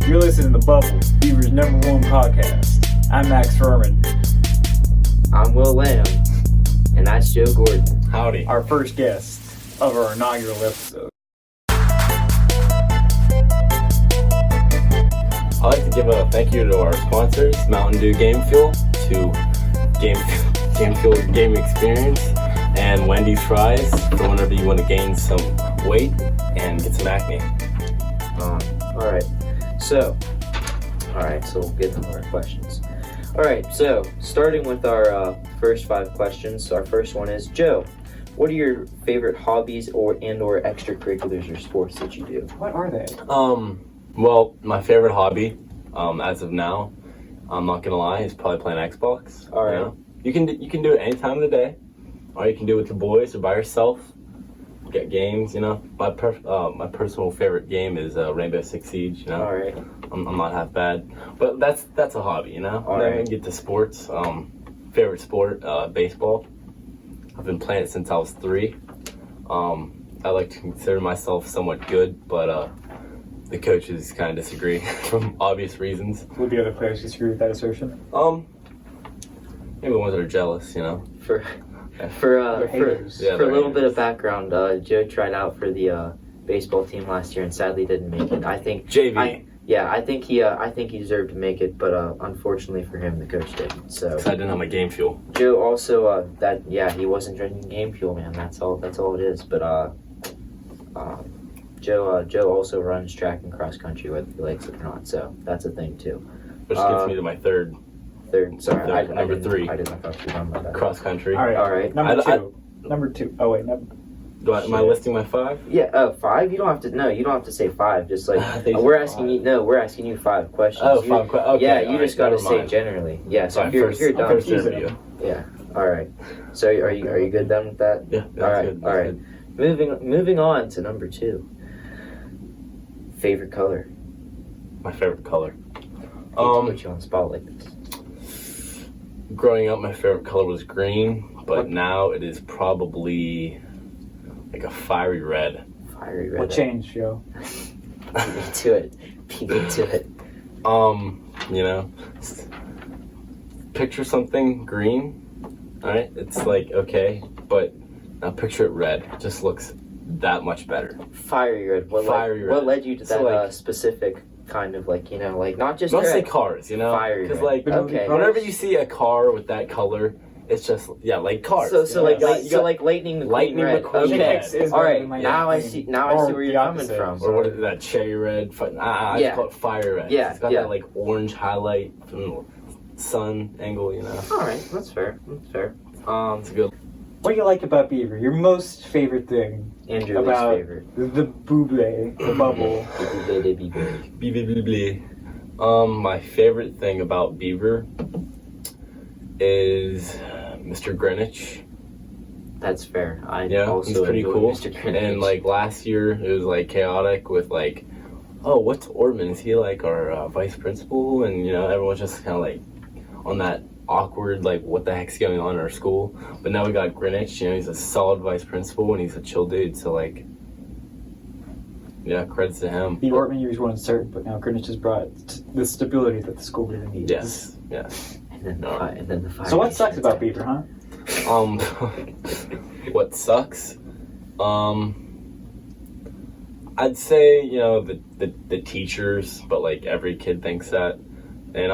You're listening to Bubble, Beaver's #1 podcast. I'm Max Furman. I'm Will Lamb, and that's Joe Gordon. Howdy. Our first guest of our inaugural episode. I'd like to give a thank you to our sponsors, Mountain Dew Game Fuel, to Game Fuel Game Experience, and Wendy's Fries for whenever you want to gain some weight and get some acne. Alright, so we'll get into our questions. Alright, so starting with our first 5 questions. So our first one is, Joe, what are your favorite hobbies or extracurriculars or sports that you do? What are they? Well, my favorite hobby, as of now, I'm not gonna lie, is probably playing Xbox. All right. You know? You can do it any time of the day, or you can do it with your boys or by yourself. Get games, you know. My personal favorite game is Rainbow Six Siege. You know. All right. I'm not half bad, but that's a hobby, you know. All Then right. we get to sports. Favorite sport, baseball. I've been playing it since I was 3. I like to consider myself somewhat good, but the coaches kind of disagree from obvious reasons. Would the other players disagree with that assertion? Maybe the ones that are jealous, you know. For They're haters. Yeah, a little haters. bit of background, Joe tried out for the baseball team last year and sadly didn't make it. I think JV. I think he deserved to make it, but unfortunately for him, the coach didn't. So 'Cause I didn't have my game fuel. Joe also he wasn't drinking game fuel, man. That's all it is. But Joe also runs track and cross country, whether he likes it or not. So that's a thing too. Which gets me to my third Sorry, I number didn't- 3. I didn't thought you were on my bad. cross country. All right. Number I- two. Number 2. Oh, wait. Am I listing my 5? Yeah, 5. You don't have to. No, you don't have to say 5. Just like I think we're it's asking 5. you. No, we're asking you 5 questions. Oh, You- 5 questions. Okay, yeah, you all just right, got to never say mind. generally. Yeah, so Fine, if you're first done. interview. Yeah. All right. So are you good done with that? Yeah, that's All right. good. All That's right. good. Moving on to number 2. Favorite color. My favorite color. Put you on the spot like this. Growing up, my favorite color was green, but now it is probably like a fiery red. Fiery red. What changed, Joe? Beat me to it. You know, picture something green, alright? It's like, okay, but now picture it red. It just looks that much better. Fiery red. What Red. led you to that So, like, specific kind of like, like not just Mostly red. cars, you know? Fiery Because, red. like, Okay. whenever you see a car with that color, it's just, like cars. So you know? like Lightning McQueen Lightning red. McQueen Okay. red. Is All right. Lightning Now I McQueen. see. Now Or I see where the you're coming opposite. from. Or what is that, cherry red? I just call it fire red. Yeah, It's got yeah. that, like, orange highlight from the sun angle, you know? All right. That's fair. It's good. What do you like about Beaver? Your most favorite thing Andrew's about favorite. the buble, the bubble. My favorite thing about Beaver is Mr. Greenwich. That's fair. I Yeah, also he's pretty enjoy cool. Mr. Greenwich. And like last year, it was like chaotic with like, oh, what's Ortman? Is he like our vice principal? And you know, everyone's just kind of like on that awkward, like, what the heck's going on in our school? But now we got Greenwich. You know, he's a solid vice principal and he's a chill dude. So like, yeah, credits to him. The Ortman years were uncertain, but now Greenwich has brought the stability that the school really needs. Yes. and then the fire. So what sucks about Beaver, huh? What sucks? I'd say, you know, the teachers, but like every kid thinks that. And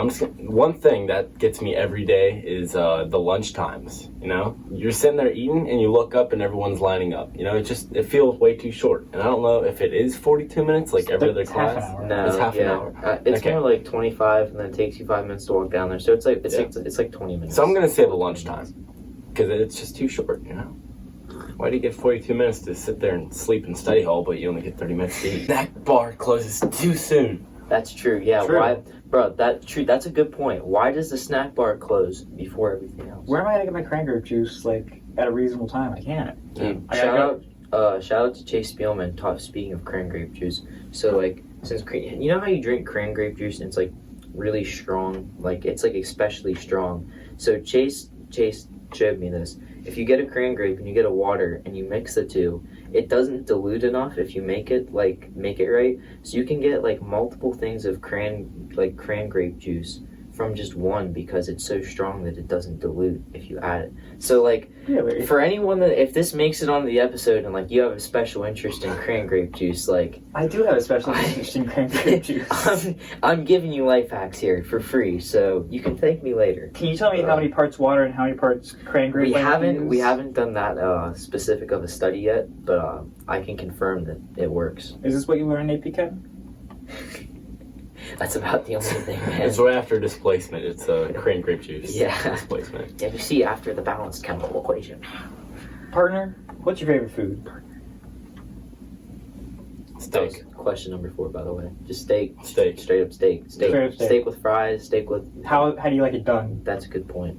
one thing that gets me every day is the lunch times. You know, you're sitting there eating and you look up and everyone's lining up. You know, it feels way too short. And I don't know if it is 42 minutes like every other It's half an class. hour. No, It's half an yeah. hour. It's Okay. more like 25, and then it takes you 5 minutes to walk down there. So it's like it's like 20 minutes. So I'm gonna say the lunchtime because it's just too short. You know. Why do you get 42 minutes to sit there and sleep in study hall, but you only get 30 minutes to eat? That bar closes too soon. That's true. Yeah. True. Why, bro? That's a good point. Why does the snack bar close before everything else? Where am I gonna get my cranberry juice like at a reasonable time? I can't. Dude, I shout gotta out to Chase Spielman. Speaking of cran grape juice, so like you know how you drink cran grape juice and it's like really strong, like it's like especially strong. So Chase showed me this. If you get a cran grape and you get a water and you mix the two, it doesn't dilute enough if you make it right. So you can get like multiple things of cran grape juice from just one because it's so strong that it doesn't dilute if you add it. So like Really? for anyone that if this makes it onto the episode and like you have a special interest in cran grape juice, like I do have a special interest in cran grape juice. I'm giving you life hacks here for free, so you can thank me later. Can you tell me how many parts water and how many parts cran grape? We haven't done that specific of a study yet, but I can confirm that it works. Is this what you learned in AP Chem? That's about the only thing, man. It's right after displacement. It's cran grape juice. Yeah. Displacement. Yeah, you see after the balanced chemical equation. Partner, what's your favorite food? That was Steak. question number 4, by the way. Just steak. Steak. Straight up steak. Straight up steak. Steak with fries. Steak with. How do you like it done? That's a good point.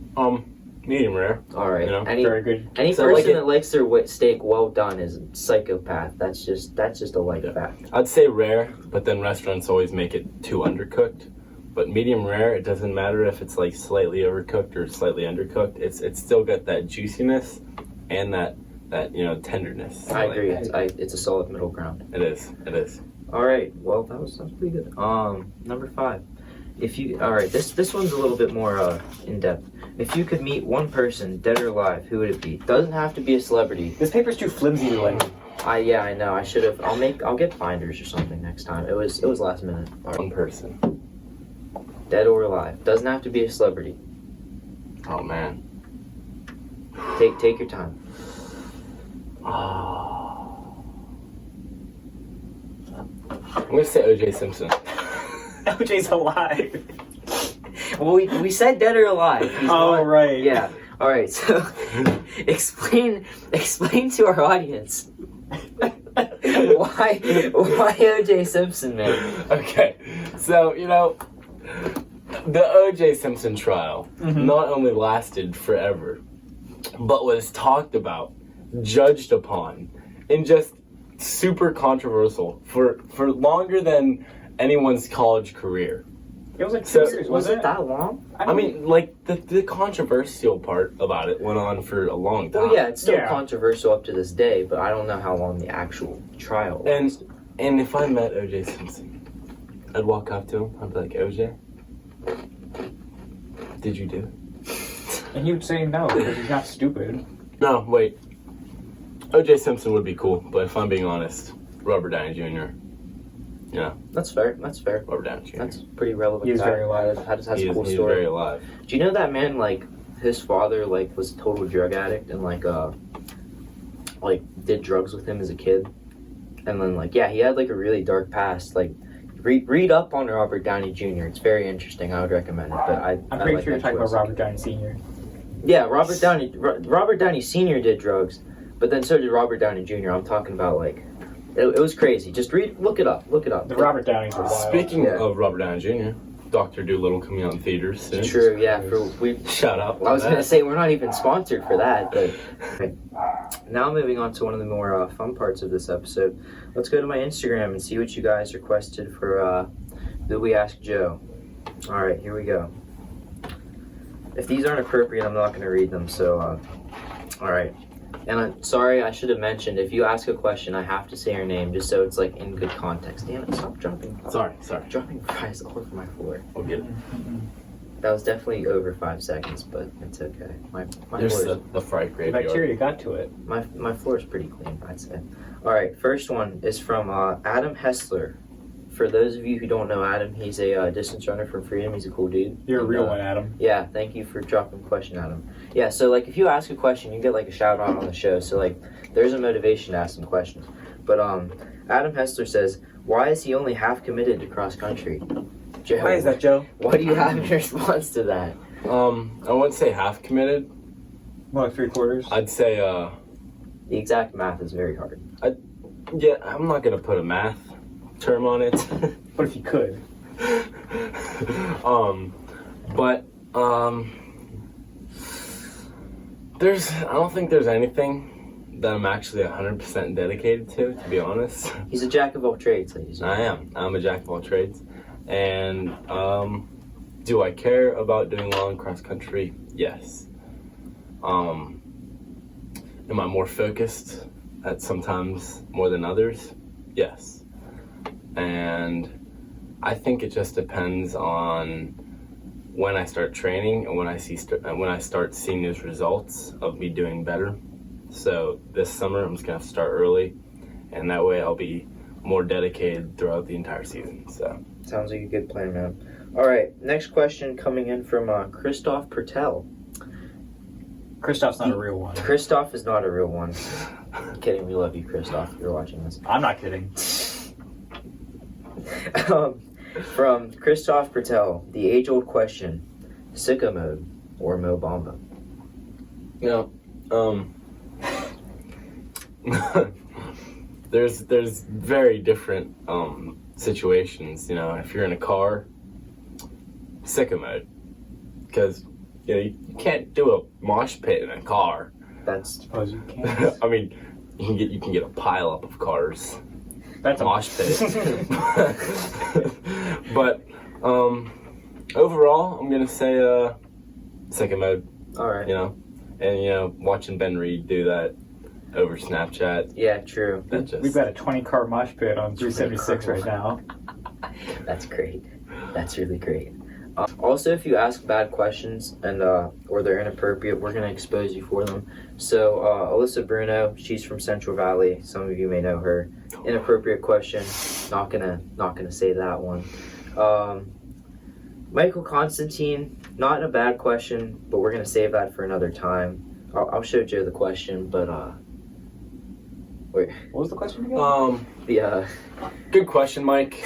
Medium rare. All right. You know, Very good. Any So, person like that likes their steak well done is a psychopath. That's just a life fact. I'd say rare, but then restaurants always make it too undercooked. But medium rare, it doesn't matter if it's like slightly overcooked or slightly undercooked. It's still got that juiciness and that tenderness. I like agree. that. It's a solid middle ground. It is. All right. Well, that was pretty good. Number 5. This one's a little bit more in depth. If you could meet one person, dead or alive, who would it be? Doesn't have to be a celebrity. This paper's too flimsy to like. I know. I should have. I'll get binders or something next time. It was last minute. All right. One person. Dead or alive. Doesn't have to be a celebrity. Oh man. Take your time. Oh. I'm gonna say O.J. Simpson. OJ's alive. Well, we said dead or alive. He's not- Right. Yeah. All right. So explain to our audience why O.J. Simpson, man. Okay, so the O.J. Simpson trial not only lasted forever, but was talked about, judged upon, and just super controversial for longer than anyone's college career. It was like 2 So- years, Was wasn't it that long? I mean, like, the controversial part about it went on for a long time. Well, yeah, it's still Yeah. controversial up to this day, but I don't know how long the actual trial was. And if I met O.J. Simpson, I'd walk up to him, I'd be like, O.J., did you do it? And he would say no because he's not stupid. No, wait. O.J. Simpson would be cool, but if I'm being honest, Robert Downey Jr. That's fair. Robert Downey Jr. That's pretty relevant. He is very alive. That's a He cool is story. very alive. Do you know that man, like, his father, like, was a total drug addict and, like, did drugs with him as a kid? And then, like, yeah, he had, like, a really dark past. Like, read up on Robert Downey Jr. It's very interesting. I would recommend it. But I'm pretty sure you're talking about Robert Downey Sr. Yeah, Robert Downey Sr. did drugs, but then so did Robert Downey Jr. I'm talking about, like, it was crazy. Just look it up. The Robert Downeys are wild. Speaking Yeah. of Robert Downey Jr., Dr. Dolittle coming out in theaters soon. True, yeah. Shout out. I was going to say, we're not even sponsored for that, but... Now moving on to one of the more fun parts of this episode. Let's go to my Instagram and see what you guys requested for Did We Ask Joe? Alright, here we go. If these aren't appropriate, I'm not going to read them, so... Alright. And I'm sorry, I should have mentioned, if you ask a question, I have to say your name, just so it's, like, in good context. Damn it, stop dropping... Sorry. Dropping fries all over my floor. We'll get it. That was definitely over 5 seconds, but it's okay. My There's floor the fried The graveyard. bacteria got to it. my floor is pretty clean, I'd say. All right, first one is from Adam Hessler. For those of you who don't know Adam, he's a distance runner from Freedom. He's a cool dude. You're a And, real one, Adam. Yeah, thank you for dropping the question, Adam. Yeah, so like if you ask a question, you get like a shout out on the show. So like there's a motivation to ask some questions. But Adam Hessler says, why is he only half committed to cross country? Joe, Why is that, Joe? what do you have in response to that? I wouldn't say half committed. More like 3/4. I'd say, The exact math is very hard. yeah, I'm not going to put a math term on it. But if you could. I don't think there's anything that I'm actually 100% dedicated to be honest. He's a jack of all trades, ladies and I am. I'm a jack of all trades. And, do I care about doing long cross country? Yes. Am I more focused at sometimes more than others? Yes. And I think it just depends on when I start training and when I start seeing those results of me doing better. So this summer I'm just gonna start early, and that way I'll be more dedicated throughout the entire season. So sounds like a good plan, man. All right, next question coming in from Christoph Pertel. Christoph's not a real one. Christoph is not a real one. I'm kidding. We love you, Christoph. If you're watching this. I'm not kidding. From Christoph Pertel, the age-old question: sicko mode or Mo Bamba? There's very different situations. If you're in a car, sicko mode, because you can't do a mosh pit in a car. Suppose you can. I mean, you can get a pile up of cars. That's a mosh pit. But overall, I'm gonna say sicko mode. All right. And watching Ben Reed do that over Snapchat. Yeah, true. We've got a 20-car mosh pit on 376 right now. That's great. That's really great. Also, if you ask bad questions and or they're inappropriate, we're gonna expose you for them. So Alyssa Bruno, she's from Central Valley. Some of you may know her. Inappropriate question. Not gonna say that one. Michael Constantine, not a bad question, but we're gonna save that for another time. I'll show Joe the question, but wait. What was the question again? Good question, Mike.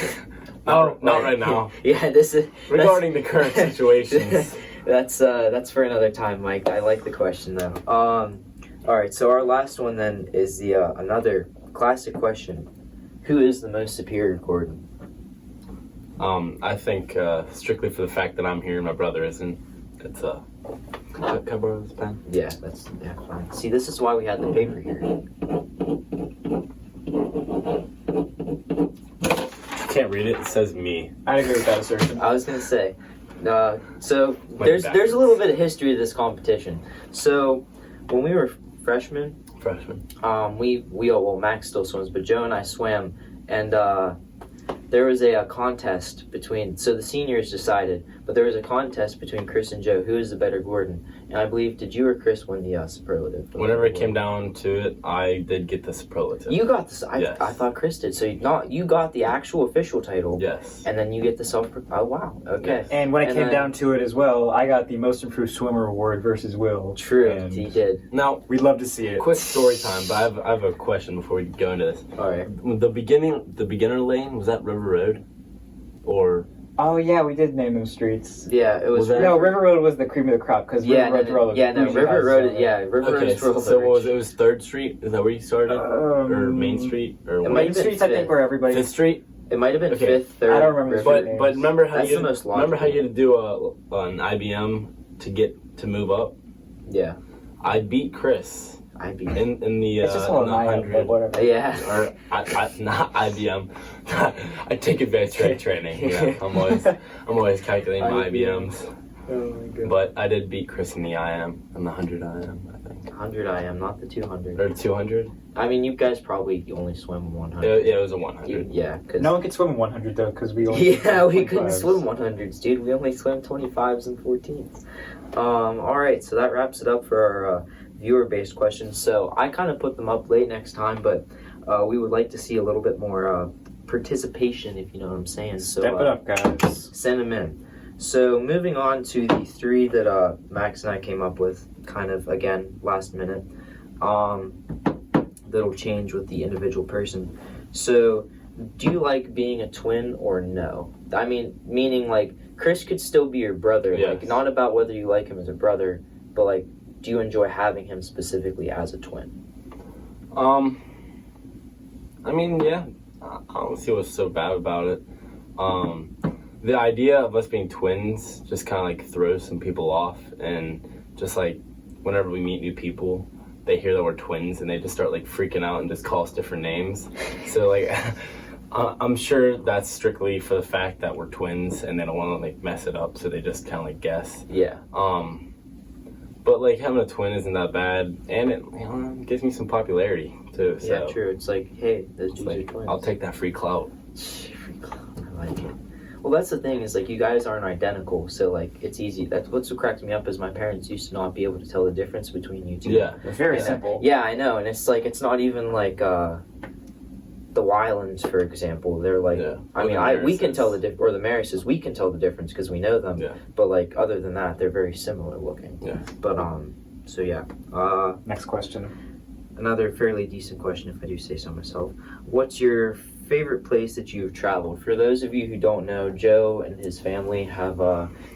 Not right now. Yeah, this is regarding the current situations. That's for another time, Mike. I like the question though. All right, so our last one then is the another classic question: who is the most superior Gordon? I think strictly for the fact that I'm here and my brother isn't. It's can I borrow this pen? Yeah, fine. See, this is why we had the paper here. Can't read it. It says me. I agree with that assertion. I was gonna say, so there's a little bit of history of this competition. So when we were freshmen, Max still swims, but Joe and I swam, and there was a contest between. So the seniors decided, but there was a contest between Chris and Joe, who is the better Gordon. And I believe, did you or Chris win the superlative? Whenever it came down to it, I did get the superlative. You got this. Yes. I thought Chris did. So you got the actual official title. Yes. And then you get the self. Oh wow. Okay. Yes. And when it came down to it as well, I got the most improved swimmer award versus Will. True. And He did. Now we'd love to see it. Quick story time, but I have a question before we go into this. All right. The beginner lane, was that River Road, or? Oh yeah, we did name them streets. Yeah, it was. No, River Road was the cream of the crop because River Road's where all the River Road. River Road. Okay, so what was it? Was 3rd Street? Is that where you started, or Main Street, or Main Street's I think where everybody. 5th Street. It might have been 5th, 3rd. I don't remember. But remember how you had to do an IBM to move up? Yeah. I beat Chris. In the it's just all 100. but whatever. Yeah. Or not IBM. I take advanced strength training. I'm always calculating my IBMs. Oh my god. But I did beat Chris in the IM, in the 100 IM, I think. 100 IM, not the 200. Or 200? I mean, you guys probably only swim 100. Yeah, it was a 100. Cause no one could swim 100 though, because we only. Yeah, we couldn't swim 100s, dude. We only swam 25s and 14s. All right, so that wraps it up for our viewer-based questions. So I kind of put them up late next time, but we would like to see a little bit more participation, if you know what I'm saying. So Step it up, guys. Send them in. So moving on to the 3 that Max and I came up with, kind of again last minute. That'll change with the individual person. So, do you like being a twin or no? I mean, meaning like Chris could still be your brother. Yes. Like not about whether you like him as a brother, but like, do you enjoy having him specifically as a twin? I mean, yeah. I don't see what's so bad about it. The idea of us being twins just kind of like throws some people off, and just like whenever we meet new people, they hear that we're twins and they just start like freaking out and just call us different names. So like, I'm sure that's strictly for the fact that we're twins and they don't want to like mess it up, so they just kind of like guess. Yeah. But like having a twin isn't that bad, and it gives me some popularity too. So Yeah, true. It's like, hey, those it's dudes are like, twins. I'll take that free clout. I like it. Well, that's the thing is like you guys aren't identical, so like it's easy. That's what's what cracked me up is my parents used to not be able to tell the difference between you two. Yeah. It's very Yeah. simple. Yeah, I know, and it's like it's not even like the Wylands, for example. They're like, Yeah. I Or mean, the we can Marises. tell the difference, or the Marises, we can tell the difference because we know them. Yeah. But like other than that, they're very similar looking. Yeah. But so yeah. Next question. Another fairly decent question, if I do say so myself. What's your favorite place that you've traveled? For those of you who don't know, Joe and his family have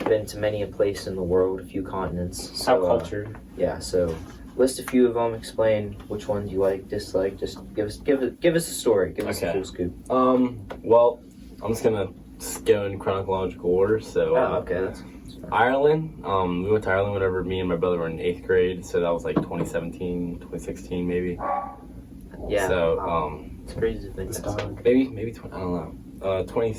been to many a place in the world, a few continents. So, How cultured. yeah, so list a few of them. Explain which ones you like, dislike. Just give us a story. Give us a Okay. full scoop. Well, I'm just gonna go in chronological order. So, Okay, that's fine. Ireland. We went to Ireland whenever me and my brother were in 8th grade. So that was like 2017, 2016, maybe. Yeah. So, wow. It's crazy to think This that. dog. maybe 20, I don't know. 20.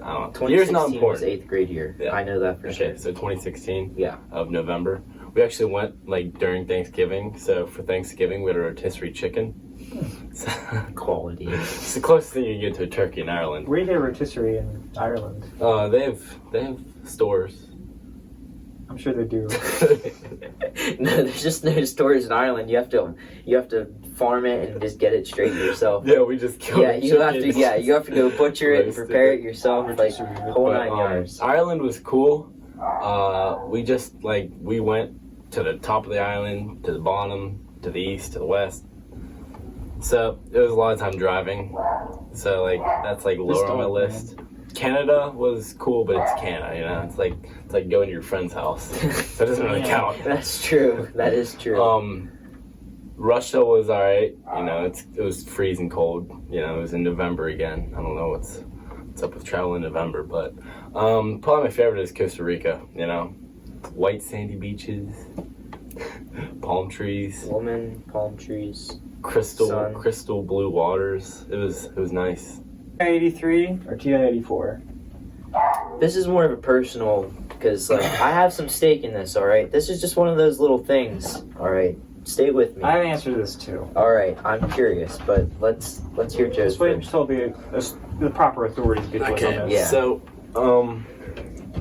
I don't know. 2016 Year's not was important. 8th grade year. Yeah. I know that for Okay, sure. so 2016. Yeah. Of November. We actually went like during Thanksgiving. So for Thanksgiving, we had a rotisserie chicken. So, Quality. it's the closest thing you can get to a turkey in Ireland. Where do you get a rotisserie in Ireland? They have stores. I'm sure they do. No, there's just no stores in Ireland. You have to farm it and just get it straight yourself. Yeah, we just killed Yeah, you have to. Yeah, you have to go butcher it and Roasted prepare it. it yourself. Like Rotisserie. whole But, 9 yards. Ireland was cool. We just we went to the top of the island, to the bottom, to the east, to the west. So it was a lot of time driving. So like that's like lower on my dog, list. Canada was cool, but it's Canada, you know. It's like going to your friend's house. So it doesn't really Yeah. count. That's true. That is true. Russia was alright. You know, it was freezing cold. You know, it was in November again. I don't know what's up with travel in November, but probably my favorite is Costa Rica. You know, white sandy beaches, palm trees, Woman, palm trees. crystal Sun. crystal blue waters. It was nice. TI-83 or TI-84? This is more of a personal because like I have some stake in this. All right, this is just one of those little things. All right, stay with me. I answered this too. All right, I'm curious, but let's hear Joe's Just wait first. until the proper authorities get to us on this. Yeah. So,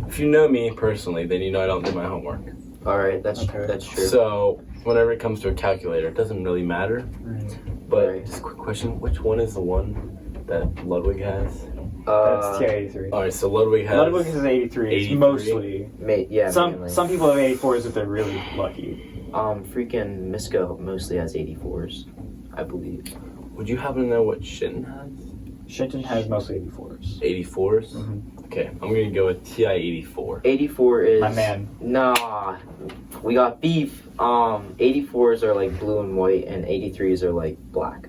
if you know me personally, then you know I don't do my homework. All right, that's Okay. true. So, whenever it comes to a calculator, it doesn't really matter. Right. But Right. just a quick question: which one is the one that Ludwig has? That's TI-83. All right, so Ludwig has. Ludwig is 83. 83. It's mostly. Yeah, Some mainly. some people have 84s if they're really lucky. Freaking Misco mostly has 84s, I believe. Would you happen to know what Shin has? Shinton has mostly 84s. 84s. Mhm. Okay, I'm gonna go with TI-84. 84 is My man. Nah, we got beef. 84s are like blue and white, and 83s are like black.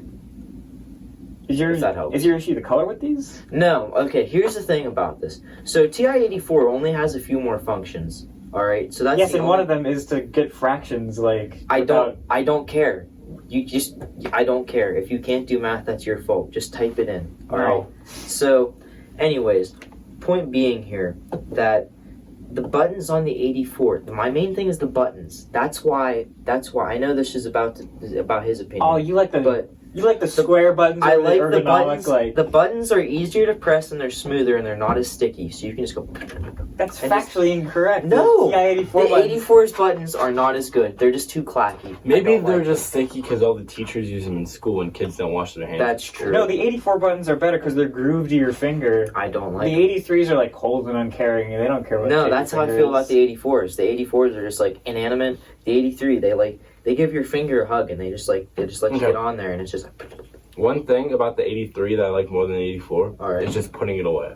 Is your If that helps. is your issue the color with these? No, okay. Here's the thing about this. So TI-84 only has a few more functions. All right, so that's Yes, the and one of them is to get fractions like. I without- don't care. I don't care. If you can't do math, that's your fault. Just type it in. All No. right. So, anyways, point being here that the buttons on the 84. My main thing is the buttons. That's why. I know this is about his opinion. Oh, you like the but square buttons. I or like the ergonomic, buttons. Like The buttons are easier to press and they're smoother and they're not as sticky. So you can just go. that's I just- factually incorrect. No, the TI-84 the buttons. 84's buttons are not as good. They're just too clacky. I Maybe don't they're like just sticky because all the teachers use them in school and kids don't wash their hands. them. That's true. No, the 84 buttons are better because they're grooved to your finger. I don't like The them. 83s are like cold and uncaring, and they don't care what. No, shape that's your how I finger feel is. about the 84s. The 84s are just like inanimate. The 83, they give your finger a hug and they just let you Okay. get on there and it's just One thing about the 83 that I like more than the 84 All right. is just putting it away.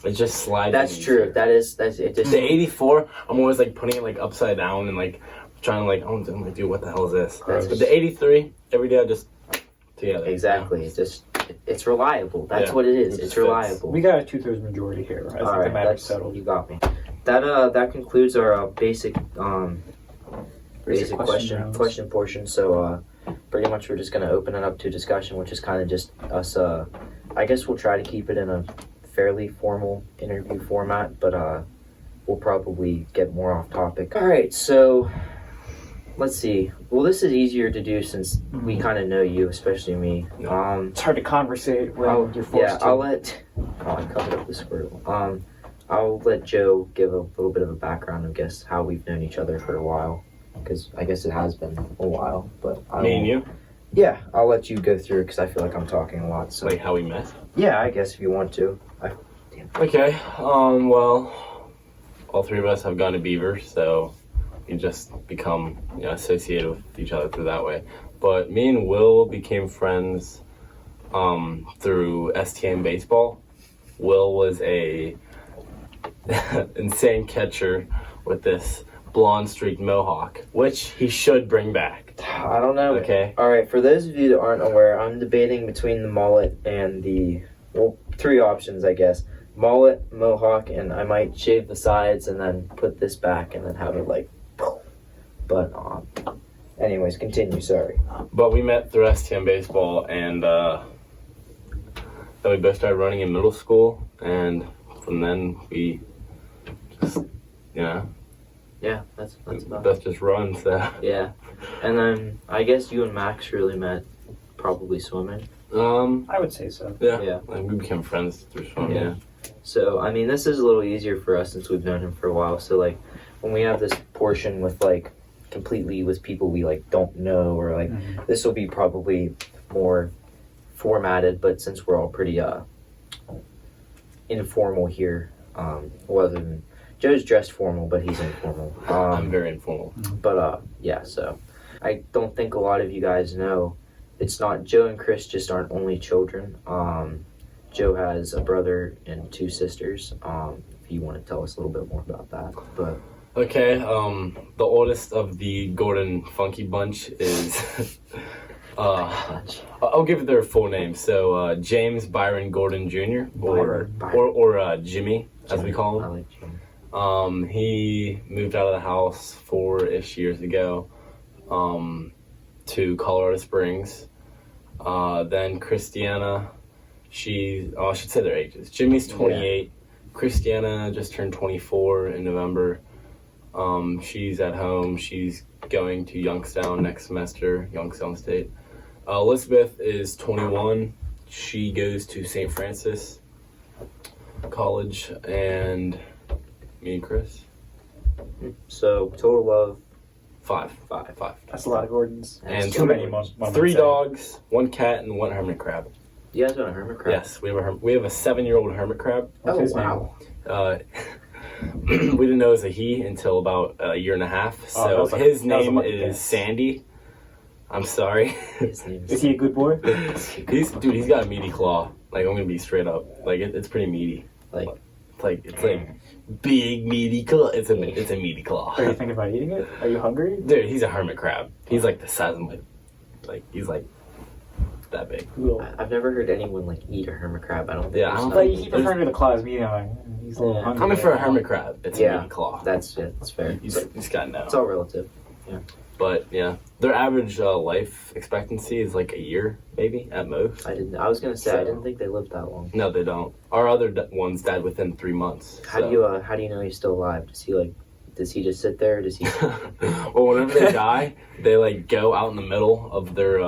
It just slides. that's in true. easier. That's it. Just The 84, I'm always like putting it like upside down and like trying to like, oh, I'm like, dude, what the hell is this? That's- But the 83, every day I just together. exactly. It's just it's reliable. That's Yeah. what it is. It It's fits. reliable. We got a 2/3 majority here. I All think right, the matter's that's settled. you got me. That concludes our basic question rounds. question portion. So pretty much we're just gonna open it up to discussion, which is kind of just us. I guess we'll try to keep it in a fairly formal interview format, but we'll probably get more off topic. All right, so let's see. Well, this is easier to do since we kind of know you, especially me. It's hard to conversate when you're forced yeah, to. I'll let. Oh, I covered up the squirrel. I'll let Joe give a little bit of a background of guess how we've known each other for a while, because I guess it has been a while. But Me and you? Yeah, I'll let you go through because I feel like I'm talking a lot. So Like how we met? yeah, I guess if you want to. Okay. Well, all three of us have gone to Beaver, so we just become associated with each other through that way. But me and Will became friends through STM baseball. Will was a insane catcher with this blonde streaked mohawk, which he should bring back. I don't know. Okay. All right. For those of you that aren't aware, I'm debating between the mullet and three options, I guess. Mullet, mohawk, and I might shave the sides and then put this back and then have it like. But anyways, continue. Sorry. But we met through STM baseball, and then we both started running in middle school, and from then we just Yeah, that's about. both just run. So Yeah, and then I guess you and Max really met probably swimming. I would say so. yeah, like we became friends through swimming. Yeah. So I mean, this is a little easier for us since we've known him for a while. So like, when we have this portion with like completely with people we like don't know, or like this will be probably more formatted. But since we're all pretty informal here, other than Joe's dressed formal, but he's informal. I'm very informal. But yeah, so I don't think a lot of you guys know. It's not Joe and Chris just aren't only children. Joe has a brother and two sisters. If you want to tell us a little bit more about that, but Okay, the oldest of the Gordon Funky Bunch is I'll give their full name. So James Byron Gordon Jr. or Jimmy, as we call him. I like Jimmy. He moved out of the house 4-ish years ago to Colorado Springs. Then Christiana, I should say their ages. Jimmy's 28. Christiana just turned 24 in November. She's at home. She's going to Youngstown next semester, Youngstown State. Elizabeth is 21. She goes to St. Francis College, and me and Chris. So total of Five. That's a lot of Gordons. And Too many, mom would 3 say. dogs, 1 cat, and 1 hermit crab. you guys got a hermit crab? Yes, we have a 7-year-old hermit crab. What's his wow. We didn't know it was a he until about a year and a half. that So was his that was a name lucky is guess. Sandy. I'm sorry. His name Is he a good boy? He's got a meaty claw. Like, I'm gonna be straight up. Like, it's pretty meaty. like It's like big meaty claw. It's a meaty claw. Are you thinking about eating it? Are you hungry? Dude, he's a hermit crab. He's like the size of my, he's like that big. Cool. I've never heard anyone like eat a hermit crab. I don't think. Yeah, there's I don't But nothing- he preferred the claws being on. He's a little Yeah. hungry. I mean, for a right now. hermit crab, it's a Yeah. meaty claw. That's fair. He's got no. It's all relative. But yeah, their average life expectancy is like a year, maybe at most. I was gonna say I So- didn't think they lived that long. No, they don't. Our other ones died within 3 months. How do you know he's still alive? Does he just sit there? Does he? Well, whenever they die, they like go out in the middle of their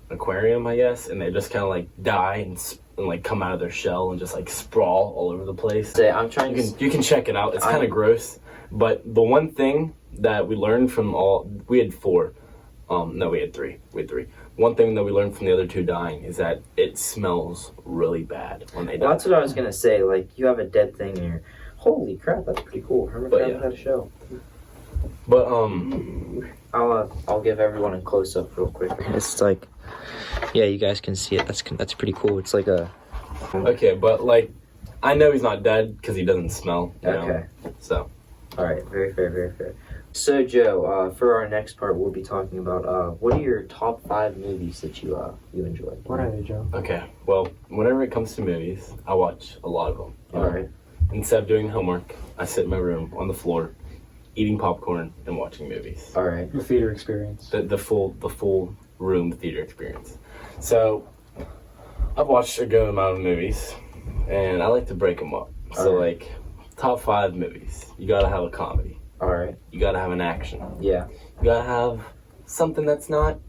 aquarium, I guess, and they just kind of like die and like come out of their shell and just like sprawl all over the place. Say I'm trying to. You can check it out. It's kind of gross, but the one thing that we learned from we had 4. No, we had 3. One thing that we learned from the other 2 dying is that it smells really bad when they die. Well, that's what I was gonna say. Like you have a dead thing in your. Holy crap, that's pretty cool. Hermit But crab yeah. without a shell. But I'll give everyone a close up real quick. It's like, yeah, you guys can see it. That's pretty cool. It's like a. okay, but like, I know he's not dead because he doesn't smell. You know? Okay. So. All right. Very fair. Very fair. So Joe, for our next part, we'll be talking about what are your top 5 movies that you enjoy? What are they, Joe? Okay, well, whenever it comes to movies, I watch a lot of them. All right. Instead of doing homework, I sit in my room on the floor, eating popcorn and watching movies. All right. The theater experience. The full room theater experience. So, I've watched a good amount of movies, and I like to break them up. So, Alright. like, top 5 movies. You gotta have a comedy. All right. you gotta have an action. Yeah. You gotta have something that's not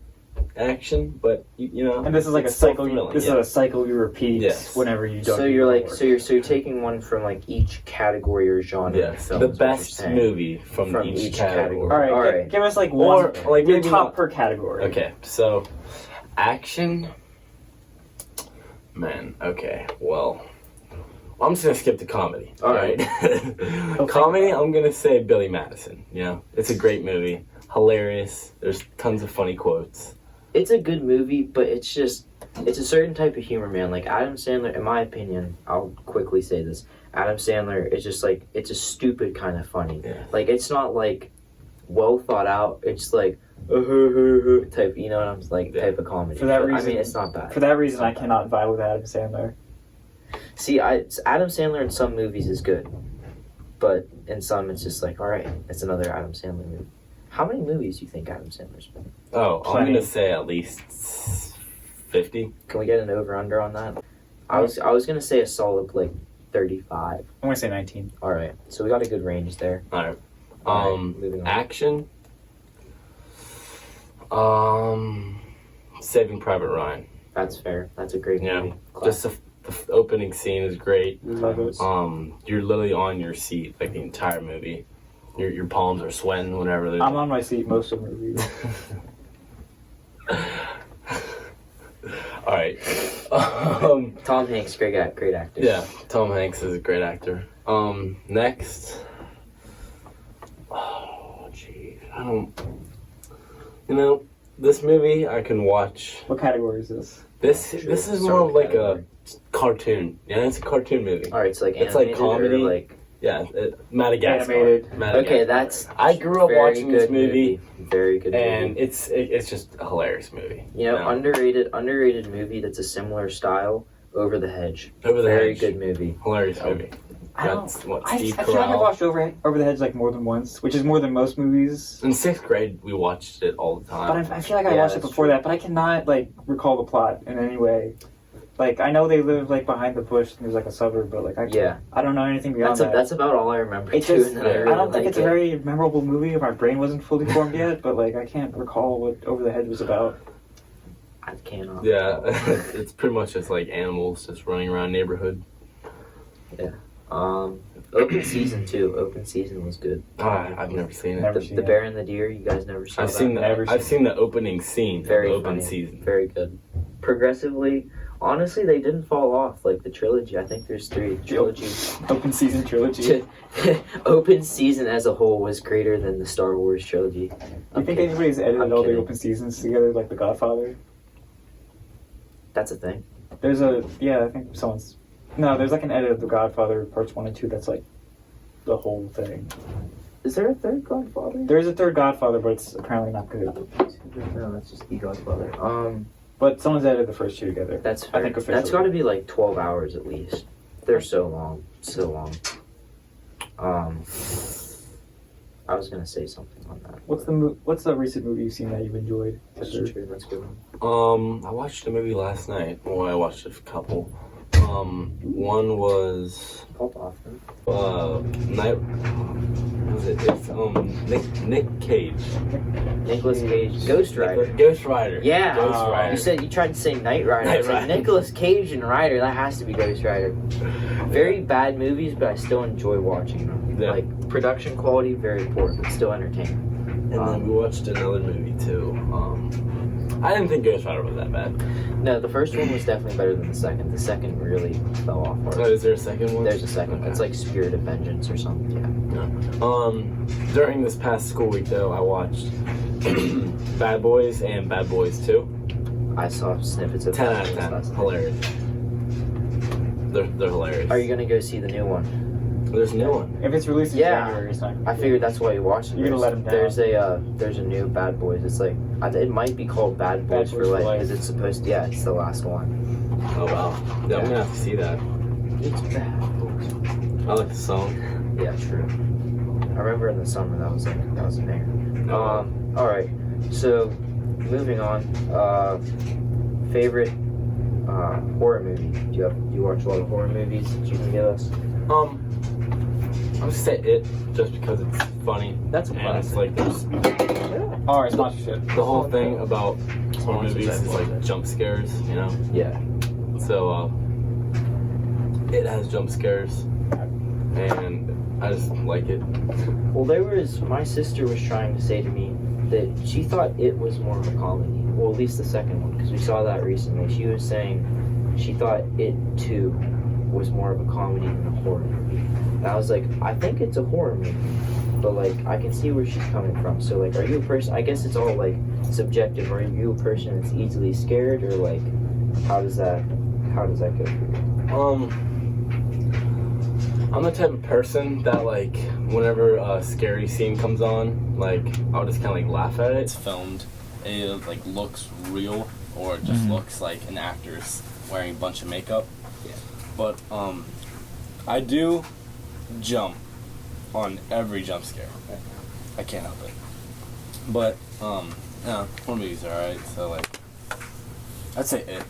action, but you know. And this is like a it's still cycle. thrilling, This yeah. is a cycle you repeat Yes. whenever you don't. So do you're the like, homework. so you're taking one from like each category or genre. Yes, of film, the is what you're best saying. movie from each category. All right, All gi- right. give us like Or, one, like, your maybe top not- per category. Okay, so action. Man, okay, well, I'm just gonna skip to comedy. All right. Don't Comedy, think about it. I'm gonna say Billy Madison. You know, it's a great movie, hilarious. There's tons of funny quotes. It's a good movie, but it's a certain type of humor, man. Like Adam Sandler, in my opinion, I'll quickly say this. Adam Sandler is just like, it's a stupid kind of funny. Yeah. Like, it's not like well thought out. It's like type, you know what I'm like, Yeah. type of comedy. For that I reason- mean, it's not bad. For that reason, I cannot vie with Adam Sandler. See, Adam Sandler in some movies is good, but in some it's just like, all right, it's another Adam Sandler movie. How many movies do you think Adam Sandler's been? Oh, I'm Plenty. gonna say at least 50. Can we get an over under on that? I was gonna say a solid like 35. I'm gonna say 19. All right, so we got a good range there. All right. All right, moving on. Action. Saving Private Ryan. That's fair. That's a great Yeah. movie. Just the opening scene is great. Love it. You're literally on your seat like the entire movie. Your palms are sweating whenever there's. I'm on my seat most of the movies. All right. Tom Hanks, great actor. Yeah, Tom Hanks is a great actor. Next. Oh, jeez. I don't. You know, this movie I can watch. What category is this? This Sure, this is sorry, more of like category. a cartoon. Yeah, it's a cartoon movie. All right, so like It's like animated or comedy. like. Yeah, Madagascar. Animated. Madagascar. Okay, that's. I grew up very watching this good movie, Very good and movie. it's just a hilarious movie. You know, underrated movie that's a similar style. Over the Hedge. Over the Very Hedge. good movie. Hilarious movie. I don't. That's what I Steve feel like I Carell. watched Over the Hedge like more than once, which is more than most movies. In 6th grade, we watched it all the But time. I feel like I Yeah, watched it that's before true. that, but I cannot like recall the plot in any way. Like I know they live like behind the bush and there's like a suburb, but like I don't know anything beyond that. That's about all I remember. It too, just, and I then really don't think like it's a it. very memorable movie. My brain wasn't fully formed yet, but like I can't recall what Over the Hedge was about. I cannot. Yeah, it's pretty much just like animals just running around neighborhood. Open Season too. Open Season was good. I've never seen it. Never The, seen the it. Bear and the Deer. You guys never saw I've that? seen the Never I've seen seen the opening scene Very of the open funny. season. Very good. Progressively, honestly, they didn't fall off like the trilogy. I think there's 3 trilogies. Open season trilogy. Open Season as a whole was greater than the Star Wars trilogy. Do you think Okay. anybody's edited I'm all kidding. the open seasons together like The Godfather? That's a thing. There's I think someone's. No, there's like an edit of The Godfather parts 1 and 2 that's like the whole thing. Is there a third Godfather? There's a third Godfather, but it's apparently not good. No, that's just the Godfather. But someone's edited the first 2 together. That's I fair. think officially. That's got to be like 12 hours at least. They're so long, I was gonna say something on that. What's the recent movie you've seen that you've enjoyed? That's true. That's a good one. I watched a movie last night. Well, I watched a couple. One was Pulp Hoffman. Night. What was it? It's Nick Cage. Nicolas Cage. Ghost Rider. Ghost Rider. Yeah. Ghost Rider. You tried to say Knight Rider. Knight It's like Rider. Nicolas Cage and Rider. That has to be Ghost Rider. Very bad movies, but I still enjoy watching them. Yeah. Like production quality, very poor, but still entertaining. And then we watched another movie too. I didn't think Ghost Rider was that bad. No, the first one was definitely better than the second. The second really fell off hard. Oh, is there a second one? There's a second. Okay. It's like Spirit of Vengeance or something. Yeah. During this past school week though, I watched Bad Boys and Bad Boys 2. I saw snippets of 10 Bad out of Boys 10. last night. Hilarious. They're hilarious. Are you gonna go see the new one? There's a new one. If it's released in Yeah. January, it's not. I figured that's why you watched it. You're gonna let 'em down. There's a new Bad Boys. It's like it might be called Bad Boys, for life because it's supposed. Yeah, it's the last one. Oh wow. Yeah, I'm gonna have to see that. It's Bad Boys. I like the song. Yeah, true. I remember in the summer that was a banger. All right. So, moving on. Favorite horror movie? Do you watch a lot of horror movies that you can give us? gonna say it just because it's funny. That's a and classic. it's like there's All right, sponsorship. the whole thing about horror movies is like jump scares, you know. Yeah. So it has jump scares, and I just like it. Well, my sister was trying to say to me that she thought it was more of a comedy. Well, at least the second one, because we saw that recently. She was saying she thought it too was more of a comedy than a horror movie. And I was like, I think it's a horror movie, but like I can see where she's coming from. So like, are you a person? I guess it's all like subjective. Are you a person that's easily scared, or like how does that go for you? I'm the type of person that like whenever a scary scene comes on, like I'll just kind of like laugh at it. It's filmed, it like looks real, or it just looks like an actor's wearing a bunch of makeup. Yeah. But I do jump on every jump scare. I can't help it. But yeah, horror movies are alright. So like, I'd say it.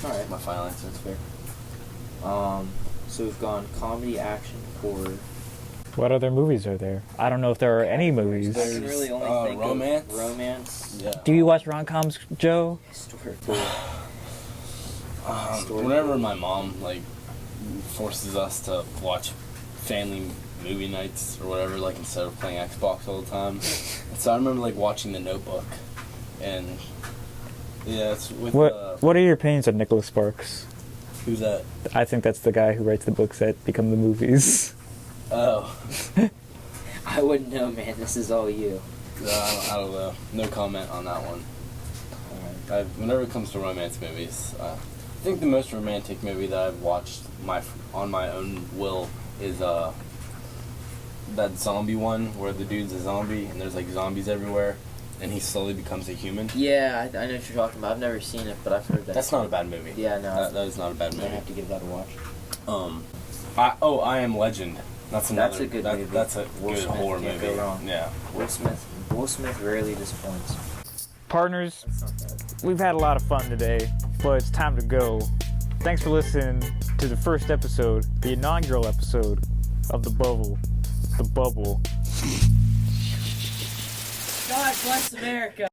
Alright. My final answer is fair. So we've gone comedy, action, horror. What other movies are there? I don't know if there are any movies. I can really only think romance. of romance. Yeah. Do you watch rom-coms, Joe? Historical. Whenever my mom like forces us to watch family movie nights or whatever, like instead of playing Xbox all the time, so I remember like watching The Notebook, and yeah, it's with What are your opinions on Nicholas Sparks? who's that? I think that's the guy who writes the books that become the movies. Oh, I wouldn't know, man. This is all you. I don't know. No comment on that one. Whenever it comes to romance movies, I think the most romantic movie that I've watched on my own will is that zombie one where the dude's a zombie and there's like zombies everywhere and he slowly becomes a human. Yeah, I know what you're talking about. I've never seen it, but I've heard that. That's not a bad movie. Yeah, no. That is not a bad I movie. have to give that a watch. I Am Legend. That's another. That's a good movie. That's a Will good Smith horror can't movie. go wrong. Yeah. Will Smith rarely disappoints. Partners, That's not bad. we've had a lot of fun today, but it's time to go. Thanks for listening to the first episode, the inaugural episode of The Bubble. The Bubble. God bless America.